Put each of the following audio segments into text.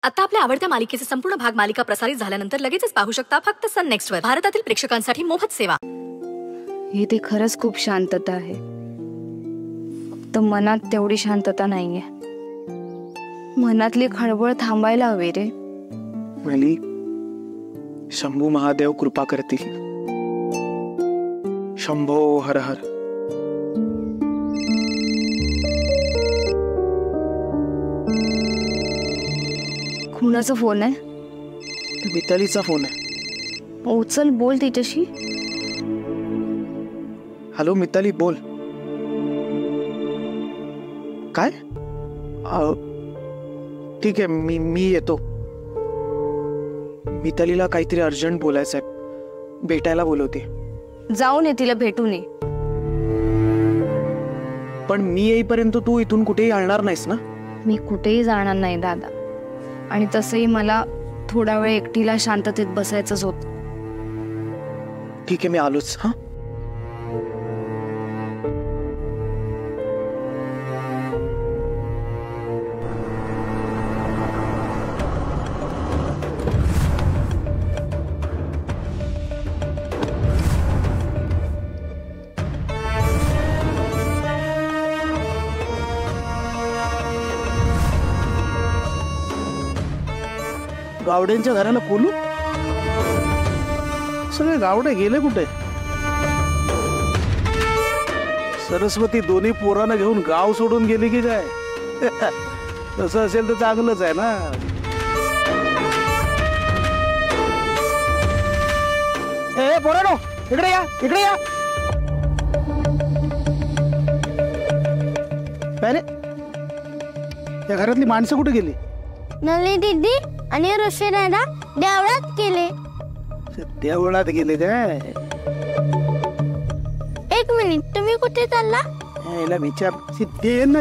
आता आपल्या आवडत्या मालिकेचे संपूर्ण भाग मालिका प्रसारित झाल्यानंतर लगेचच पाहू शकता फक्त सन नेक्स्ट वर। भारतातील प्रेक्षकांसाठी मोफत सेवा। इथे खरंच खूप शांतता आहे, फक्त मनात तेवढी शांतता नाहीये। मनातली खळबळ थांबायला हवी रे। वेली, शंभू महादेव कृपा करतील। शंभो हर हर। कुणाचा फोन आहे? मितालीचा फोन आहे। उचल, बोल तिच्याशी। हॅलो मिताली, बोल। काय? ठीक आहे, मी येतो। मितालीला काहीतरी अर्जंट बोलायचं आहे, भेटायला बोलवते। जाऊन ये, तिला भेटून ये। पण मी येईपर्यंत तू इथून कुठेही हलणार नाहीस ना? मी कुठेही जाणार नाही दादा, आणि तसंही मला थोडा वेळ एकटीला शांततेत बसायचंच होतं। ठीक आहे, मी आलोच। हा, गावड्यांच्या घराला बोलू? सगळे गावडे गेले कुठे? सरस्वती दोन्ही पोरांना घेऊन गाव सोडून गेली की काय? तसं असेल तर चांगलंच आहे ना। ए पोरांनो, इकडे या, इकडे या। अरे, या घरातली माणसं कुठे गेली? नली दीदी आणि ऋषी दादा देवळात गेले। देवळात गेले काय? एक मिनिट, तुम्ही कुठे चालला? याला विचार सिद्धी ना।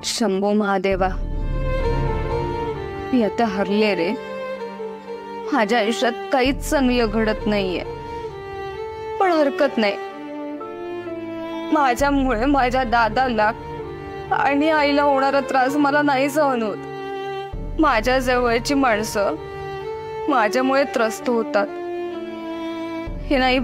शंभो महादेवा, मी आता हरले रे। माझ्या आयुष्यात काहीच चांगलं घडत नाहीये, पण हरकत नाही। माझ्यामुळे माझ्या दादाला आणि आईला होणारा त्रास मला नाही सहन होत। माझ्या जवळची माणसं माझ्यामुळे त्रस्त होतात, हे नाही